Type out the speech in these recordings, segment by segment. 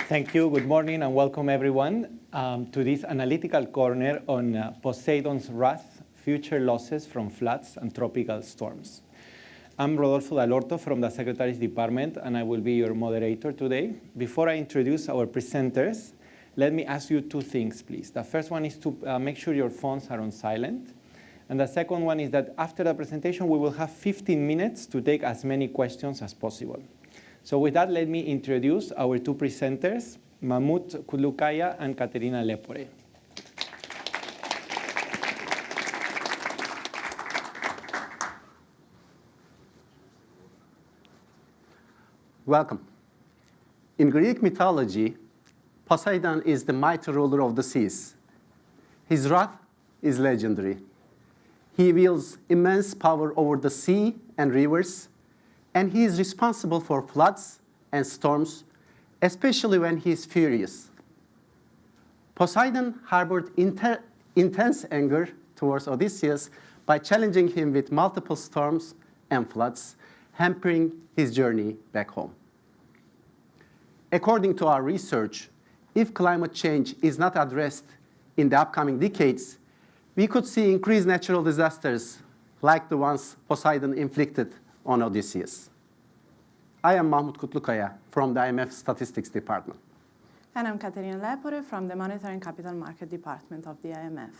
Thank you. Good morning and welcome everyone to this analytical corner on Poseidon's wrath, future losses from floods and tropical storms. I'm Rodolfo Dalorto from the Secretary's Department, and I will be your moderator today. Before I introduce our presenters, let me ask you two things, please. The first one is to make sure your phones are on silent. And the second one is that after the presentation, we will have 15 minutes to take as many questions as possible. So with that, let me introduce our two presenters, Mahmoud Kudlukaya and Katerina Lepore. Welcome. In Greek mythology, Poseidon is the mighty ruler of the seas. His wrath is legendary. He wields immense power over the sea and rivers, and he is responsible for floods and storms, especially when he is furious. Poseidon harbored intense anger towards Odysseus by challenging him with multiple storms and floods, hampering his journey back home. According to our research, if climate change is not addressed in the upcoming decades, we could see increased natural disasters like the ones Poseidon inflicted on Odysseus. I am Mahmoud Kudlukaya from the IMF Statistics Department. And I'm Katerina Lepore from the Monetary and Capital Market Department of the IMF.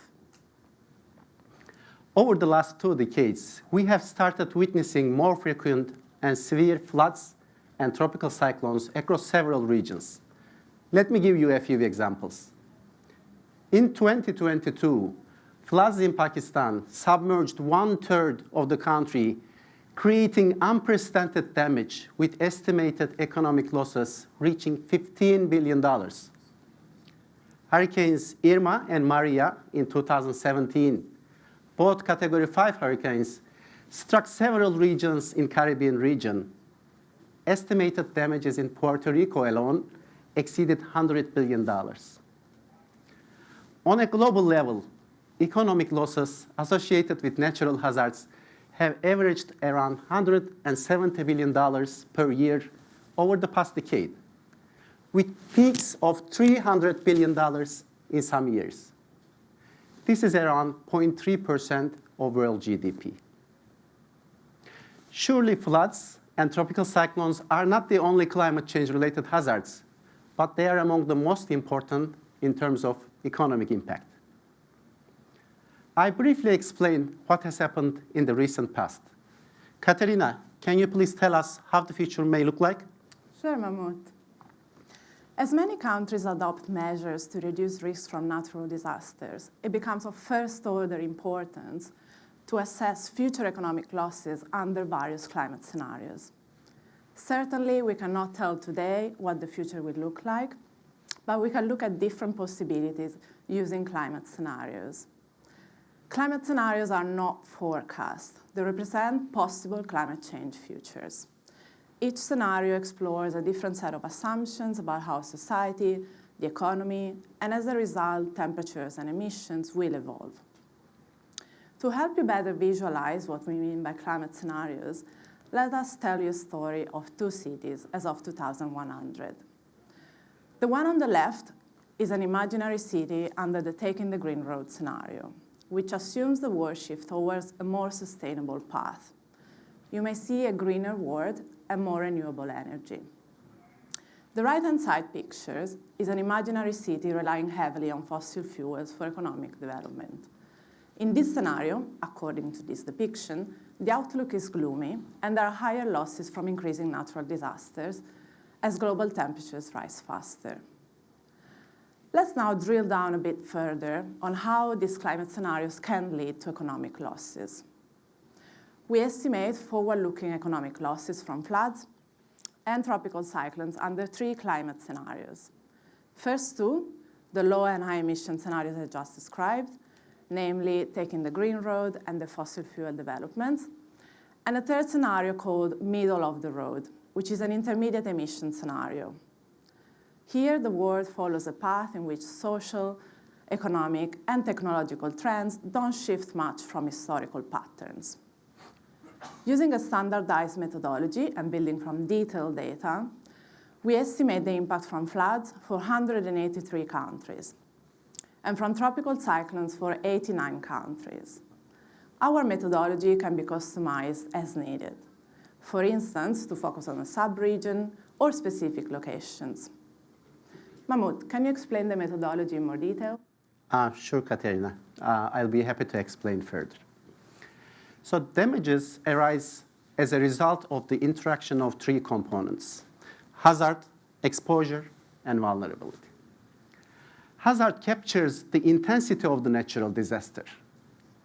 Over the last 2 decades, we have started witnessing more frequent and severe floods and tropical cyclones across several regions. Let me give you a few examples. In 2022, floods in Pakistan submerged 1/3 of the country, creating unprecedented damage with estimated economic losses reaching $15 billion. Hurricanes Irma and Maria in 2017, both Category 5 hurricanes, struck several regions in the Caribbean region. Estimated damages in Puerto Rico alone exceeded $100 billion. On a global level, economic losses associated with natural hazards have averaged around $170 billion per year over the past decade, with peaks of $300 billion in some years. This is around 0.3% of world GDP. Surely floods and tropical cyclones are not the only climate change-related hazards, but they are among the most important in terms of economic impact. I briefly explained what has happened in the recent past. Katerina, can you please tell us how the future may look like? Sure, Mahmoud. As many countries adopt measures to reduce risks from natural disasters, it becomes of first-order importance to assess future economic losses under various climate scenarios. Certainly, we cannot tell today what the future will look like, but we can look at different possibilities using climate scenarios. Climate scenarios are not forecasts. They represent possible climate change futures. Each scenario explores a different set of assumptions about how society, the economy, and as a result, temperatures and emissions will evolve. To help you better visualize what we mean by climate scenarios, let us tell you a story of 2 cities as of 2100. The one on the left is an imaginary city under the Taking the Green Road scenario, which assumes the world shift towards a more sustainable path. You may see a greener world and more renewable energy. The right-hand side pictures is an imaginary city relying heavily on fossil fuels for economic development. In this scenario, according to this depiction, the outlook is gloomy and there are higher losses from increasing natural disasters as global temperatures rise faster. Let's now drill down a bit further on how these climate scenarios can lead to economic losses. We estimate forward-looking economic losses from floods and tropical cyclones under 3 climate scenarios. First 2, the low and high emission scenarios I just described, namely Taking the Green Road and the fossil fuel developments, and a third scenario called Middle of the Road, which is an intermediate emission scenario. Here, the world follows a path in which social, economic, and technological trends don't shift much from historical patterns. Using a standardized methodology and building from detailed data, We estimate the impact from floods for 183 countries, and from tropical cyclones for 89 countries. Our methodology can be customized as needed. For instance, to focus on a sub-region or specific locations. Mahmoud, can you explain the methodology in more detail? Sure, Katerina. I'll be happy to explain further. So damages arise as a result of the interaction of three components: hazard, exposure, and vulnerability. Hazard captures the intensity of the natural disaster.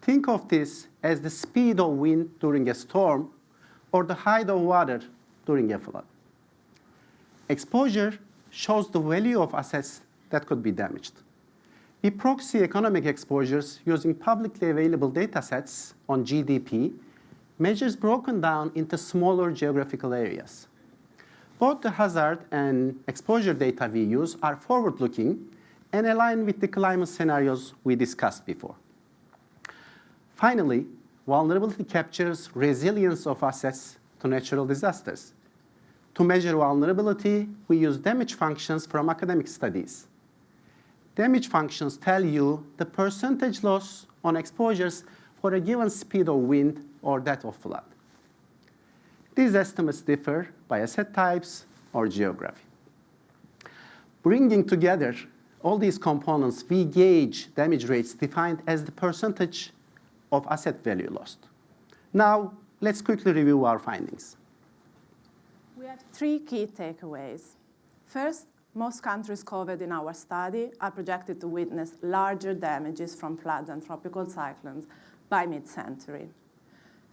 Think of this as the speed of wind during a storm or the height of water during a flood. Exposure shows the value of assets that could be damaged. We proxy economic exposures using publicly available data sets on GDP, measures broken down into smaller geographical areas. Both the hazard and exposure data we use are forward-looking and align with the climate scenarios we discussed before. Finally, vulnerability captures resilience of assets to natural disasters. To measure vulnerability, we use damage functions from academic studies. Damage functions tell you the percentage loss on exposures for a given speed of wind or that of flood. These estimates differ by asset types or geography. Bringing together all these components, we gauge damage rates defined as the percentage of asset value lost. Now, let's quickly review our findings. We have three key takeaways. First, most countries covered in our study are projected to witness larger damages from floods and tropical cyclones by mid-century.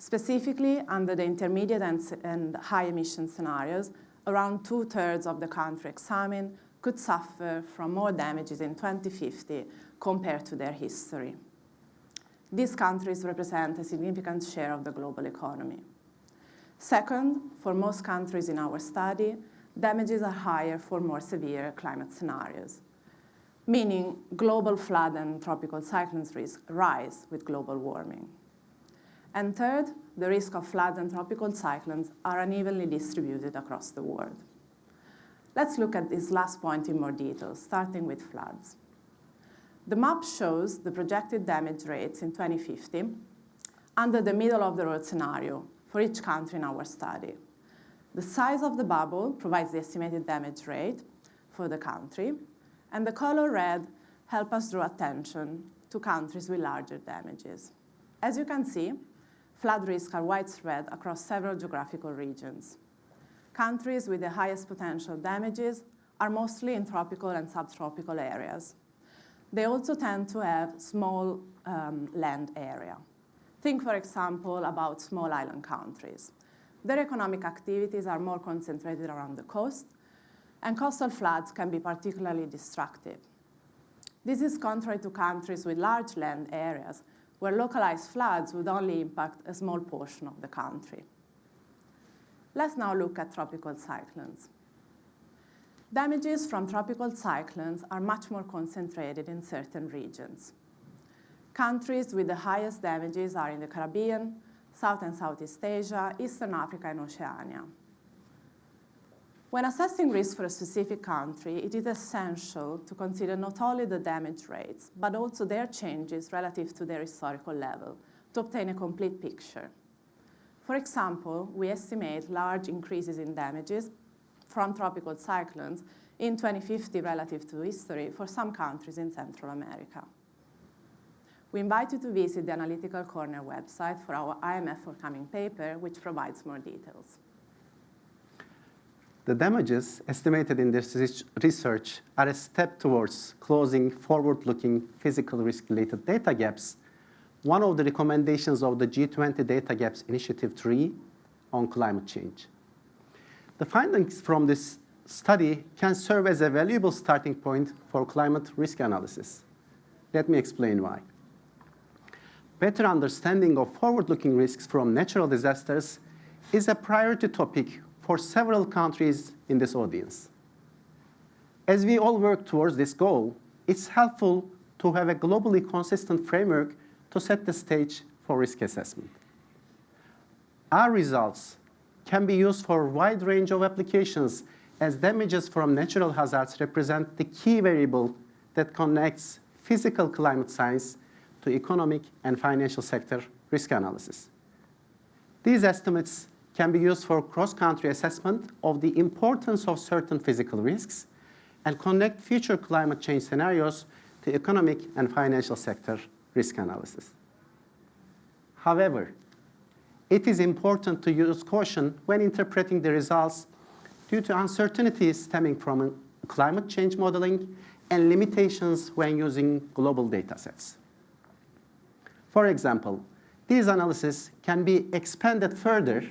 Specifically, under the intermediate and high emission scenarios, around 2/3 of the country examined could suffer from more damages in 2050 compared to their history. These countries represent a significant share of the global economy. Second, for most countries in our study, damages are higher for more severe climate scenarios, meaning global flood and tropical cyclones risk rise with global warming. And third, the risk of floods and tropical cyclones are unevenly distributed across the world. Let's look at this last point in more detail, starting with floods. The map shows the projected damage rates in 2050 under the middle-of-the-road scenario for each country in our study. The size of the bubble provides the estimated damage rate for the country, and the color red helps us draw attention to countries with larger damages. As you can see, flood risks are widespread across several geographical regions. Countries with the highest potential damages are mostly in tropical and subtropical areas. They also tend to have small land area. Think, for example, about small island countries. Their economic activities are more concentrated around the coast, and coastal floods can be particularly destructive. This is contrary to countries with large land areas, where localized floods would only impact a small portion of the country. Let's now look at tropical cyclones. Damages from tropical cyclones are much more concentrated in certain regions. Countries with the highest damages are in the Caribbean, South and Southeast Asia, Eastern Africa, and Oceania. When assessing risk for a specific country, it is essential to consider not only the damage rates, but also their changes relative to their historical level to obtain a complete picture. For example, we estimate large increases in damages from tropical cyclones in 2050 relative to history for some countries in Central America. We invite you to visit the Analytical Corner website for our IMF forthcoming paper, which provides more details. The damages estimated in this research are a step towards closing forward-looking physical risk-related data gaps, one of the recommendations of the G20 Data Gaps Initiative 3 on climate change. The findings from this study can serve as a valuable starting point for climate risk analysis. Let me explain why. Better understanding of forward-looking risks from natural disasters is a priority topic for several countries in this audience. As we all work towards this goal, it's helpful to have a globally consistent framework to set the stage for risk assessment. Our results can be used for a wide range of applications as damages from natural hazards represent the key variable that connects physical climate science to economic and financial sector risk analysis. These estimates can be used for cross-country assessment of the importance of certain physical risks and connect future climate change scenarios to economic and financial sector risk analysis. However, it is important to use caution when interpreting the results due to uncertainties stemming from climate change modeling and limitations when using global data sets. For example, these analyses can be expanded further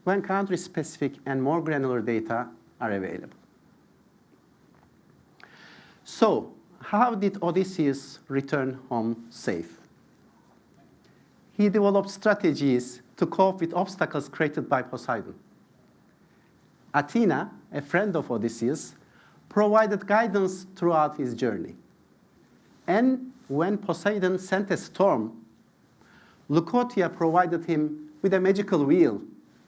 when country-specific and more granular data are available. So, how did Odysseus return home safe? He developed strategies to cope with obstacles created by Poseidon. Athena, a friend of Odysseus, provided guidance throughout his journey. And when Poseidon sent a storm, Leucothea provided him with a magical wheel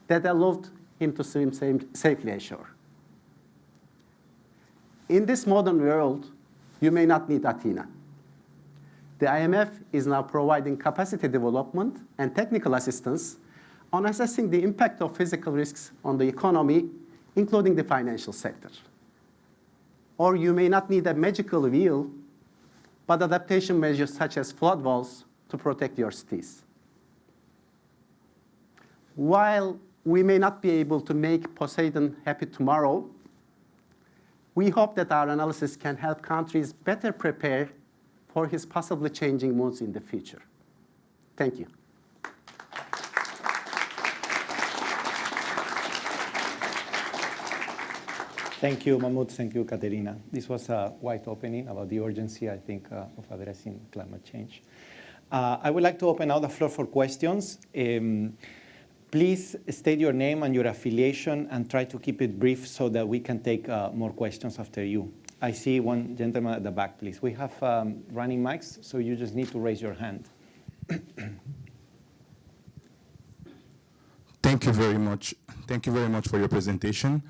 that allowed him to swim safely ashore. In this modern world, you may not need Athena. The IMF is now providing capacity development and technical assistance on assessing the impact of physical risks on the economy, including the financial sector. Or you may not need a magical wheel, but adaptation measures such as flood walls to protect your cities. While we may not be able to make Poseidon happy tomorrow, we hope that our analysis can help countries better prepare for his possibly changing moods in the future. Thank you. Thank you, Mahmoud. Thank you, Katerina. This was a wide opening about the urgency, I think, of addressing climate change. I would like to open now the floor for questions. Please state your name and your affiliation and try to keep it brief so that we can take more questions after you. I see one gentleman at the back, please. We have running mics, so you just need to raise your hand. Thank you very much. Thank you very much for your presentation.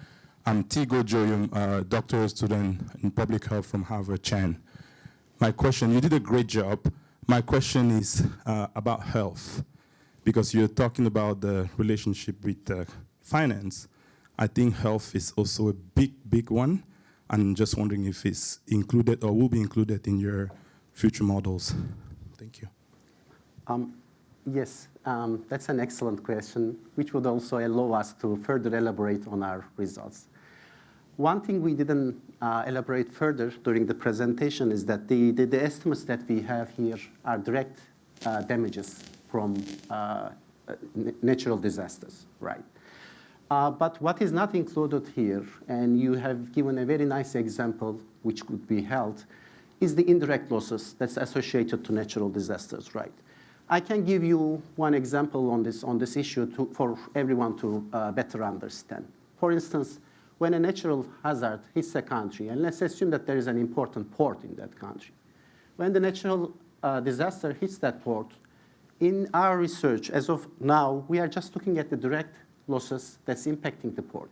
I'm Tigo Joyum, a doctoral student in public health from Harvard Chan. My question, you did a great job. My question is about health, because you're talking about the relationship with finance. I think health is also a big, big one. I'm just wondering if it's included or will be included in your future models. Thank you. Yes, that's an excellent question, which would also allow us to further elaborate on our results. One thing we didn't elaborate further during the presentation is that the estimates that we have here are direct damages from natural disasters, right? But what is not included here, and you have given a very nice example which could be held, is the indirect losses that's associated to natural disasters, right? I can give you one example on this issue for everyone to better understand. For instance, when a natural hazard hits a country, and let's assume that there is an important port in that country. When the natural disaster hits that port, in our research, as of now, we are just looking at the direct losses that's impacting the port.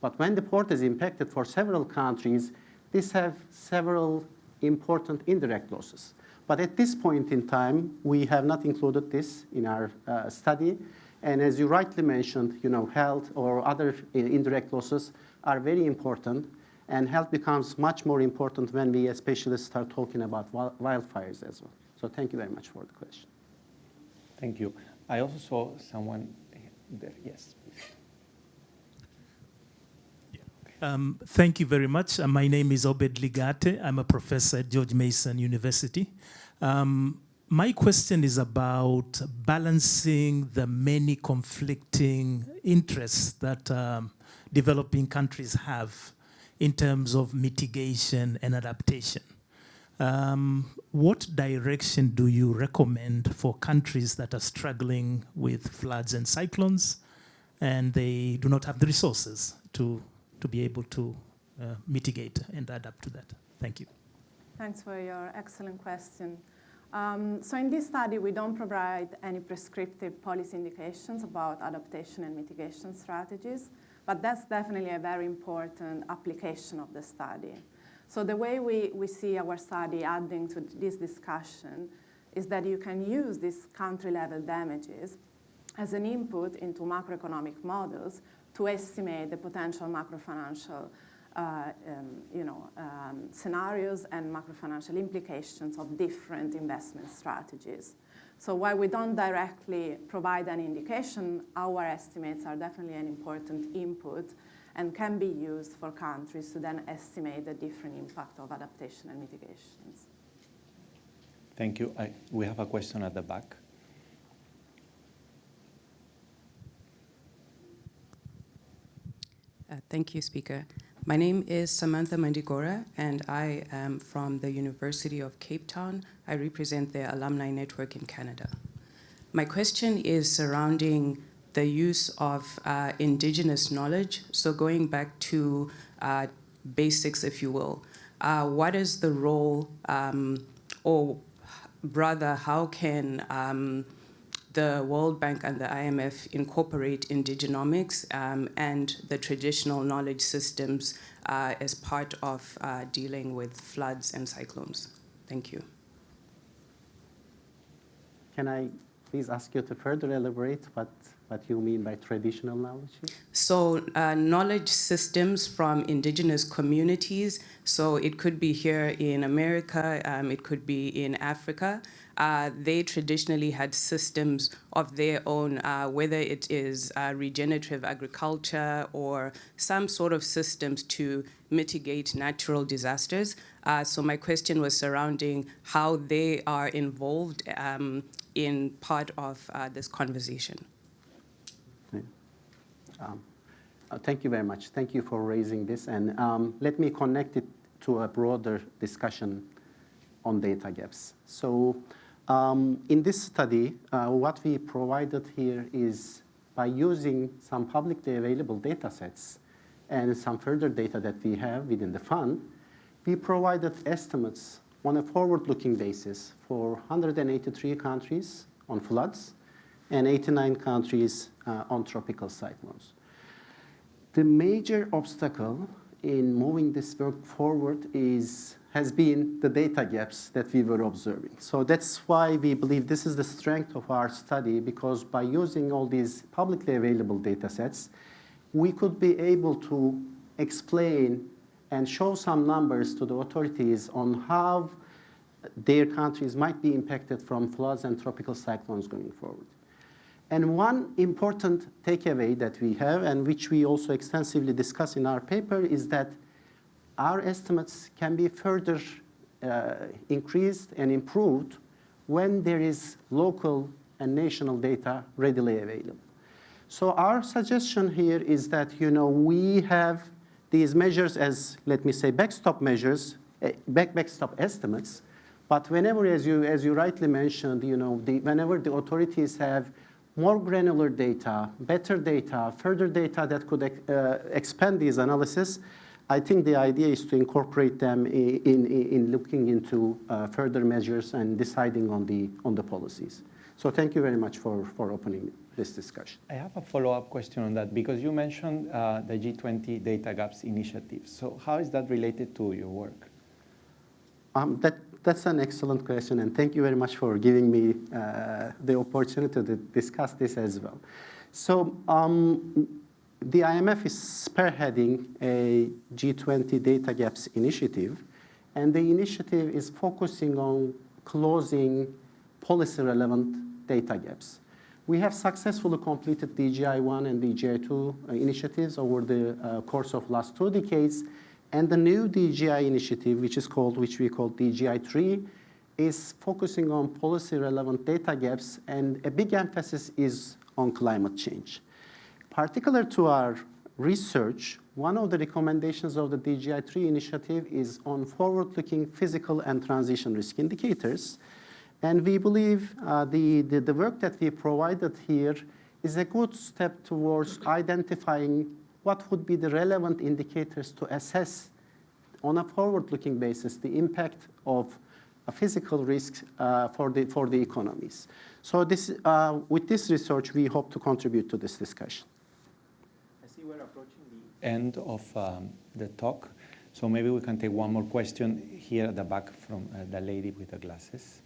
But when the port is impacted for several countries, these have several important indirect losses. But at this point in time, we have not included this in our study. And as you rightly mentioned, health or other indirect losses are very important, and health becomes much more important when we especially start talking about wildfires as well. So thank you very much for the question. Thank you. I also saw someone there. Yes, please. Thank you very much. My name is Obed Ligate. I'm a professor at George Mason University. My question is about balancing the many conflicting interests that developing countries have in terms of mitigation and adaptation. What direction do you recommend for countries that are struggling with floods and cyclones, and they do not have the resources to be able to mitigate and adapt to that? Thank you. Thanks for your excellent question. So in this study, we don't provide any prescriptive policy indications about adaptation and mitigation strategies, But that's definitely a very important application of the study. So the way we see our study adding to this discussion is that you can use these country-level damages as an input into macroeconomic models to estimate the potential macrofinancial scenarios and macrofinancial implications of different investment strategies. So while we don't directly provide an indication, our estimates are definitely an important input and can be used for countries to then estimate the different impact of adaptation and mitigations. Thank you. We have a question at the back. Thank you, Speaker. My name is Samantha Mandigora, and I am from the University of Cape Town. I represent the Alumni Network in Canada. My question is surrounding the use of indigenous knowledge. So going back to basics, if you will, what is the role, or rather, how can the World Bank and the IMF incorporate indigenomics and the traditional knowledge systems as part of dealing with floods and cyclones? Thank you. Can I please ask you to further elaborate what you mean by traditional knowledge? So knowledge systems from indigenous communities. So it could be here in America, it could be in Africa. They traditionally had systems of their own, whether it is regenerative agriculture or some sort of systems to mitigate natural disasters. So my question was surrounding how they are involved in part of this conversation. Thank you very much. Thank you for raising this. And let me connect it to a broader discussion on data gaps. So in this study, what we provided here is by using some publicly available data sets and some further data that we have within the fund, we provided estimates on a forward-looking basis for 183 countries on floods and 89 countries on tropical cyclones. The major obstacle in moving this work forward has been the data gaps that we were observing. So that's why we believe this is the strength of our study, because by using all these publicly available data sets, we could be able to explain and show some numbers to the authorities on how their countries might be impacted from floods and tropical cyclones going forward. And one important takeaway that we have, and which we also extensively discuss in our paper, is that our estimates can be further increased and improved when there is local and national data readily available. So our suggestion here is that we have these measures as, let me say, backstop measures, backstop estimates. But whenever, as you rightly mentioned, whenever the authorities have more granular data, better data, further data that could expand these analysis, I think the idea is to incorporate them in looking into further measures and deciding on the policies. So thank you very much for opening this discussion. I have a follow-up question on that, because you mentioned the G20 Data Gaps Initiative. So how is that related to your work? That's an excellent question, and thank you very much for giving me the opportunity to discuss this as well. So the IMF is spearheading a G20 Data Gaps Initiative, and the initiative is focusing on closing policy-relevant data gaps. We have successfully completed DGI-1 and DGI-2 initiatives over the course of last 2 decades. And the new DGI initiative, which we call DGI-3, is focusing on policy-relevant data gaps, and a big emphasis is on climate change. Particular to our research, one of the recommendations of the DGI-3 initiative is on forward-looking physical and transition risk indicators. And we believe the work that we provided here is a good step towards identifying what would be the relevant indicators to assess on a forward-looking basis the impact of physical risks for the economies. So with this research, we hope to contribute to this discussion. I see we're approaching end of the talk. So maybe we can take one more question here at the back from the lady with the glasses.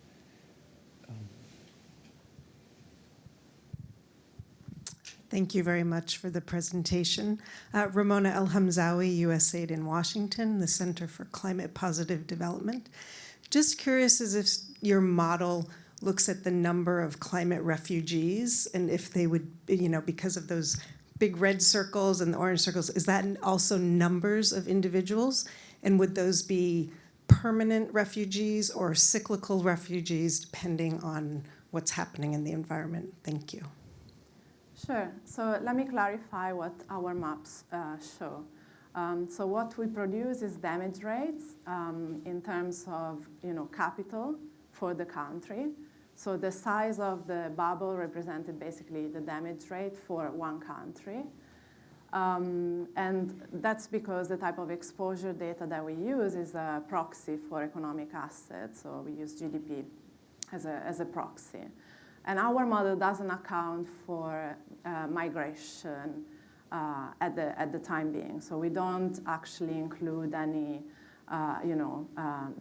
Thank you very much for the presentation. Ramona El-Hamzawi, USAID in Washington, the Center for Climate Positive Development. Just curious as if your model looks at the number of climate refugees and if they would, because of those big red circles and the orange circles, is that also numbers of individuals? And would those be permanent refugees or cyclical refugees depending on what's happening in the environment? Thank you. Sure. So let me clarify what our maps show. So what we produce is damage rates in terms of capital for the country. So the size of the bubble represented basically the damage rate for one country. And that's because the type of exposure data that we use is a proxy for economic assets. So we use GDP as a proxy. And our model doesn't account for migration at the time being. So we don't actually include any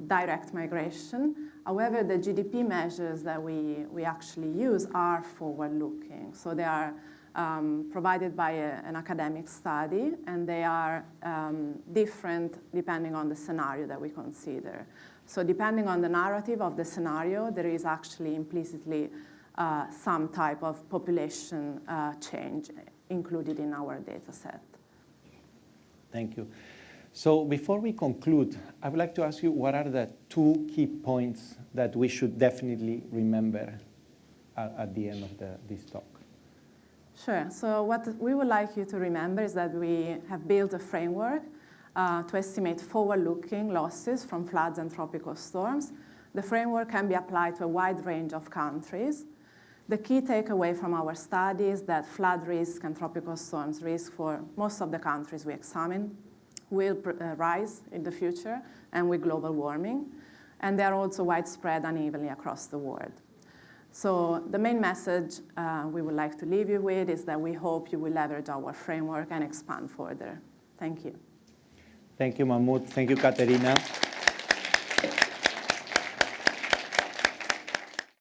direct migration. However, the GDP measures that we actually use are forward-looking. So they are provided by an academic study, and they are different depending on the scenario that we consider. So depending on the narrative of the scenario, there is actually implicitly some type of population change included in our data set. Thank you. So before we conclude, I would like to ask you what are the 2 key points that we should definitely remember at the end of this talk? Sure. So what we would like you to remember is that we have built a framework to estimate forward-looking losses from floods and tropical storms. The framework can be applied to a wide range of countries. The key takeaway from our study is that flood risk and tropical storms risk for most of the countries we examine will rise in the future and with global warming. And they are also widespread unevenly across the world. So the main message we would like to leave you with is that we hope you will leverage our framework and expand further. Thank you. Thank you, Mahmoud. Thank you, Katerina.